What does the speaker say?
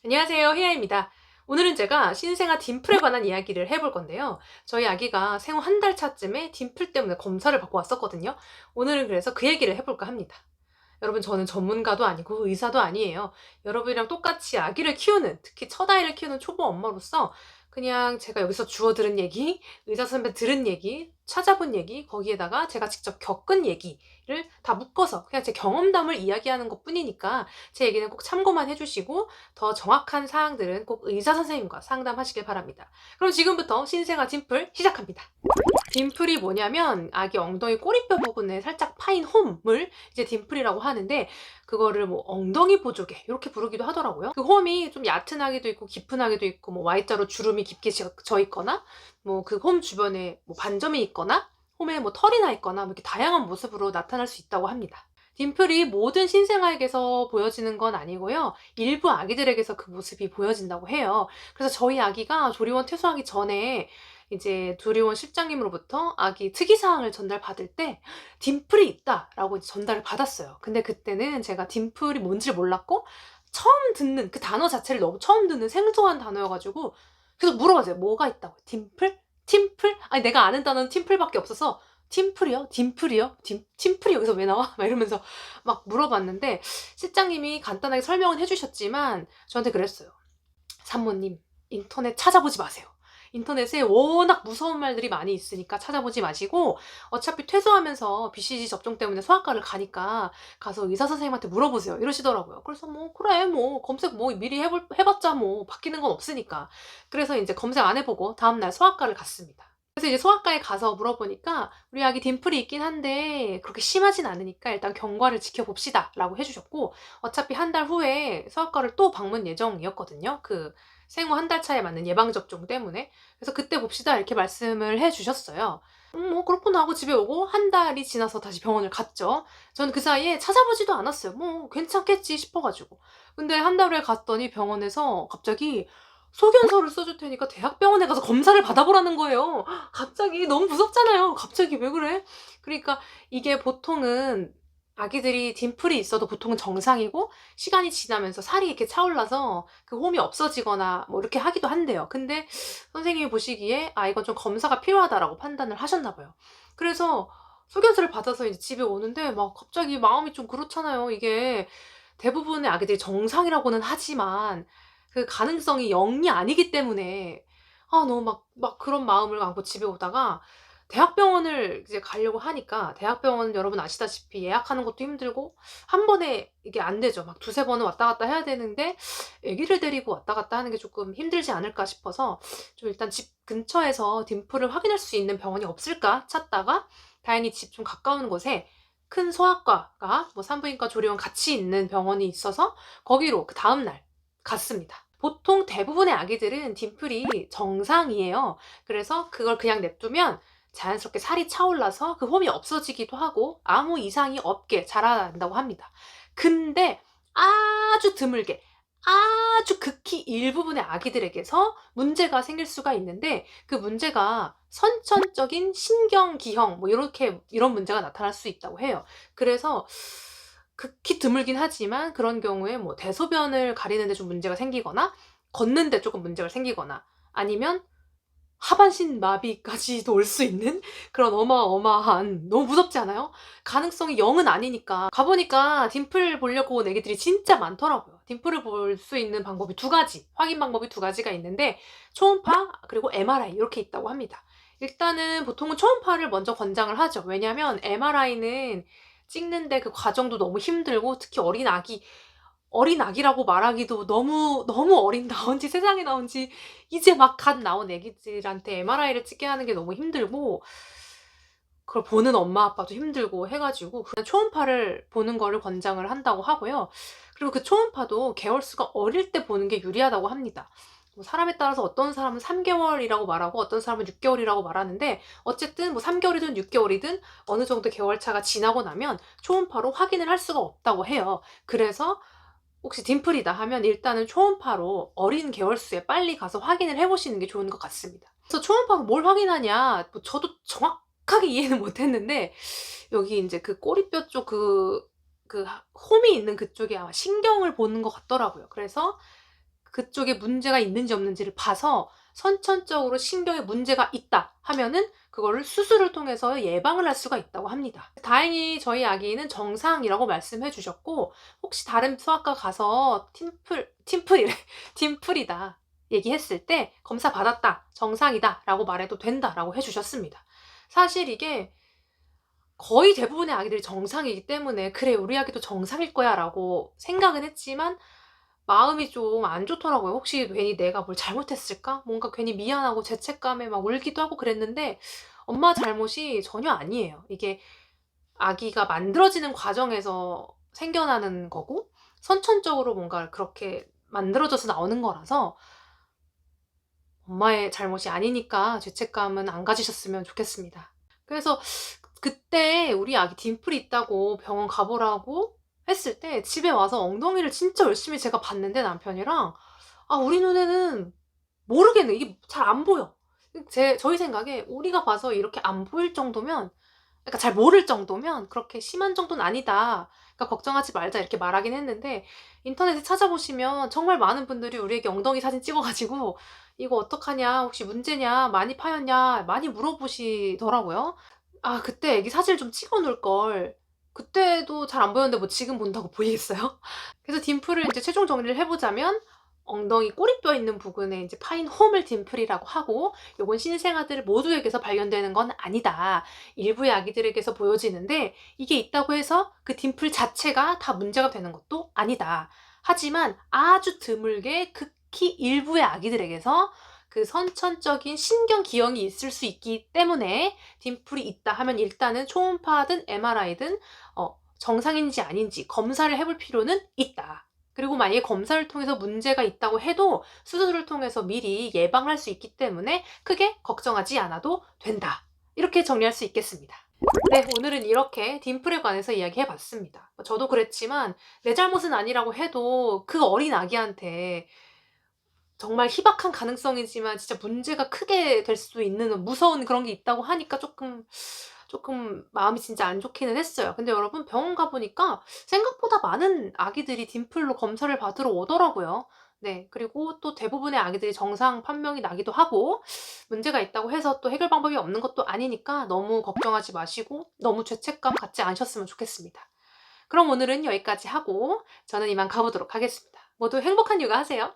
안녕하세요. 혜아입니다. 오늘은 제가 신생아 딤플에 관한 이야기를 해볼 건데요. 저희 아기가 생후 한 달 차쯤에 딤플 때문에 검사를 받고 왔었거든요. 오늘은 그래서 그 얘기를 해볼까 합니다. 여러분, 저는 전문가도 아니고 의사도 아니에요. 여러분이랑 똑같이 아기를 키우는, 특히 첫 아이를 키우는 초보 엄마로서 그냥 제가 여기서 주워 들은 얘기, 의사 선배 들은 얘기, 찾아본 얘기, 거기에다가 제가 직접 겪은 얘기를 다 묶어서 그냥 제 경험담을 이야기하는 것뿐이니까 제 얘기는 꼭 참고만 해주시고 더 정확한 사항들은 꼭 의사 선생님과 상담하시길 바랍니다. 그럼 지금부터 신생아 딤플 시작합니다. 딤플이 뭐냐면 아기 엉덩이 꼬리뼈 부분에 살짝 파인 홈을 이제 딤플이라고 하는데, 그거를 뭐 엉덩이 보조개 이렇게 부르기도 하더라고요. 그 홈이 좀 얕은 아기도 있고 깊은 아기도 있고, 뭐 Y자로 주름이 깊게 져 있거나, 뭐 그 홈 주변에 뭐 반점이 있거나, 홈에 뭐 털이 나 있거나, 뭐 이렇게 다양한 모습으로 나타날 수 있다고 합니다. 딤플이 모든 신생아에게서 보여지는 건 아니고요. 일부 아기들에게서 그 모습이 보여진다고 해요. 그래서 저희 아기가 조리원 퇴소하기 전에 이제 조리원 실장님으로부터 아기 특이사항을 전달받을 때 딤플이 있다라고 이제 전달을 받았어요. 근데 그때는 제가 딤플이 뭔지 몰랐고 처음 듣는 그 단어 자체를 너무 처음 듣는 생소한 단어여가지고 계속 물어봤어요. 뭐가 있다고? 딤플? 팀플? 아니, 내가 아는 단어는 팀플밖에 없어서 팀플이요? 딤플이요? 팀플이 여기서 왜 나와? 막 이러면서 막 물어봤는데, 실장님이 간단하게 설명은 해주셨지만 저한테 그랬어요. 산모님, 인터넷 찾아보지 마세요. 인터넷에 워낙 무서운 말들이 많이 있으니까 찾아보지 마시고, 어차피 퇴소하면서 BCG 접종 때문에 소아과를 가니까 가서 의사 선생님한테 물어보세요. 이러시더라고요. 그래서 뭐 그래, 뭐 검색 뭐 미리 해봤자 뭐 바뀌는 건 없으니까. 그래서 이제 검색 안 해보고 다음날 소아과를 갔습니다. 그래서 이제 소아과에 가서 물어보니까 우리 아기 딤플이 있긴 한데 그렇게 심하진 않으니까 일단 경과를 지켜봅시다 라고 해주셨고, 어차피 한 달 후에 소아과를 또 방문 예정이었거든요. 그 생후 한 달 차에 맞는 예방접종 때문에. 그래서 그때 봅시다 이렇게 말씀을 해주셨어요. 뭐 그렇구나 하고 집에 오고 한 달이 지나서 다시 병원을 갔죠. 저는 그 사이에 찾아보지도 않았어요. 뭐 괜찮겠지 싶어가지고. 근데 한 달 후에 갔더니 병원에서 갑자기 소견서를 써줄 테니까 대학병원에 가서 검사를 받아보라는 거예요. 갑자기 너무 무섭잖아요. 갑자기 왜 그래? 그러니까 이게 보통은 아기들이 딤플이 있어도 보통은 정상이고, 시간이 지나면서 살이 이렇게 차올라서 그 홈이 없어지거나 뭐 이렇게 하기도 한대요. 근데 선생님이 보시기에 이건 좀 검사가 필요하다라고 판단을 하셨나 봐요. 그래서 소견서를 받아서 이제 집에 오는데 막 갑자기 마음이 좀 그렇잖아요. 이게 대부분의 아기들이 정상이라고는 하지만 그 가능성이 0이 아니기 때문에 너무 막 그런 마음을 안고 집에 오다가, 대학병원을 이제 가려고 하니까, 대학병원은 여러분 아시다시피 예약하는 것도 힘들고 한 번에 이게 안 되죠. 막 두세 번은 왔다 갔다 해야 되는데 아기를 데리고 왔다 갔다 하는 게 조금 힘들지 않을까 싶어서 좀 일단 집 근처에서 딤플을 확인할 수 있는 병원이 없을까 찾다가, 다행히 집 좀 가까운 곳에 큰 소아과가 뭐 산부인과 조리원 같이 있는 병원이 있어서 거기로 그 다음날 갔습니다. 보통 대부분의 아기들은 딤플이 정상이에요. 그래서 그걸 그냥 냅두면 자연스럽게 살이 차올라서 그 홈이 없어지기도 하고 아무 이상이 없게 자란다고 합니다. 근데 아주 드물게, 아주 극히 일부분의 아기들에게서 문제가 생길 수가 있는데, 그 문제가 선천적인 신경기형 뭐 이런 문제가 나타날 수 있다고 해요. 그래서 극히 드물긴 하지만 그런 경우에 뭐 대소변을 가리는데 좀 문제가 생기거나, 걷는데 조금 문제가 생기거나, 아니면 하반신 마비까지도 올 수 있는 그런 어마어마한, 너무 무섭지 않아요? 가능성이 0은 아니니까. 가보니까 딤플 보려고 온 애기들이 진짜 많더라고요. 딤플을 볼 수 있는 방법이 두 가지, 확인 방법이 두 가지가 있는데, 초음파 그리고 MRI 이렇게 있다고 합니다. 일단은 보통은 초음파를 먼저 권장을 하죠. 왜냐면 MRI는 찍는데 그 과정도 너무 힘들고, 특히 어린 아기라고 말하기도 너무 너무 나온 지 세상에 나온 지 이제 막 갓 나온 애기들한테 MRI를 찍게 하는 게 너무 힘들고, 그걸 보는 엄마 아빠도 힘들고 해가지고 그냥 초음파를 보는 거를 권장을 한다고 하고요. 그리고 그 초음파도 개월수가 어릴 때 보는 게 유리하다고 합니다. 뭐 사람에 따라서 어떤 사람은 3개월이라고 말하고 어떤 사람은 6개월이라고 말하는데, 어쨌든 뭐 3개월이든 6개월이든 어느 정도 개월차가 지나고 나면 초음파로 확인을 할 수가 없다고 해요. 그래서 혹시 딤플이다 하면 일단은 초음파로 어린 개월수에 빨리 가서 확인을 해보시는 게 좋은 것 같습니다. 그래서 초음파로 뭘 확인하냐, 뭐 저도 정확하게 이해는 못했는데, 여기 이제 그 꼬리뼈 쪽 그 홈이 있는 그쪽에 아마 신경을 보는 것 같더라고요. 그래서 그쪽에 문제가 있는지 없는지를 봐서 선천적으로 신경에 문제가 있다 하면은 그거를 수술을 통해서 예방을 할 수가 있다고 합니다. 다행히 저희 아기는 정상이라고 말씀해 주셨고, 혹시 다른 소아과 가서 팀플이래 팀플이다 얘기했을 때 검사 받았다, 정상이다 라고 말해도 된다라고 해 주셨습니다. 사실 이게 거의 대부분의 아기들이 정상이기 때문에 '그래, 우리 아기도 정상일 거야.'라고 생각은 했지만 마음이 좀 안 좋더라고요. 혹시 괜히 내가 뭘 잘못했을까? 뭔가 괜히 미안하고 죄책감에 막 울기도 하고 그랬는데, 엄마 잘못이 전혀 아니에요. 이게 아기가 만들어지는 과정에서 생겨나는 거고, 선천적으로 뭔가 그렇게 만들어져서 나오는 거라서 엄마의 잘못이 아니니까 죄책감은 안 가지셨으면 좋겠습니다. 그래서 그때 우리 아기 딤플이 있다고 병원 가 보라고 했을 때 집에 와서 엉덩이를 진짜 열심히 제가 봤는데, 남편이랑, 우리 눈에는 모르겠네. 이게 잘 안 보여. 저희 생각에 우리가 봐서 이렇게 안 보일 정도면, 그러니까 잘 모를 정도면 그렇게 심한 정도는 아니다. 그러니까 걱정하지 말자 이렇게 말하긴 했는데, 인터넷에 찾아보시면 정말 많은 분들이 우리에게 엉덩이 사진 찍어 가지고 "이거 어떡하냐? 혹시 문제냐? 많이 파였냐?" 많이 물어보시더라고요. 그때 애기 사진을 좀 찍어 놓을 걸. 그때도 잘 안 보였는데 뭐 지금 본다고 보이겠어요? 그래서 딤플을 인제 최종 정리를 해 보자면, 엉덩이 꼬리뼈 있는 부분에 인제 파인 홈을 딤플이라고 하고, 요건 신생아들 모두에게서 발견되는 건 아니다. 일부의 아기들에게서 보여지는데, 이게 있다고 해서 그 딤플 자체가 다 문제가 되는 것도 아니다. 하지만 아주 드물게 극히 일부의 아기들에게서 그 선천적인 신경 기형이 있을 수 있기 때문에, 딤플이 있다 하면 일단은 초음파든 MRI든 정상인지 아닌지 검사를 해볼 필요는 있다. 그리고 만약에 검사를 통해서 문제가 있다고 해도 수술을 통해서 미리 예방할 수 있기 때문에 크게 걱정하지 않아도 된다. 이렇게 정리할 수 있겠습니다. 네, 오늘은 이렇게 딤플에 관해서 이야기해 봤습니다. 저도 그랬지만 내 잘못은 아니라고 해도 그 어린 아기한테 정말 희박한 가능성이지만 진짜 문제가 크게 될 수도 있는 무서운 그런 게 있다고 하니까 조금 마음이 진짜 안 좋기는 했어요. 근데 여러분, 병원 가 보니까 생각보다 많은 아기들이 딤플로 검사를 받으러 오더라고요. 네. 그리고 또 대부분의 아기들이 정상 판명이 나기도 하고, 문제가 있다고 해서 또 해결 방법이 없는 것도 아니니까 너무 걱정하지 마시고 너무 죄책감 갖지 않으셨으면 좋겠습니다. 그럼 오늘은 여기까지 하고 저는 이만 가 보도록 하겠습니다. 모두 행복한 육아 하세요.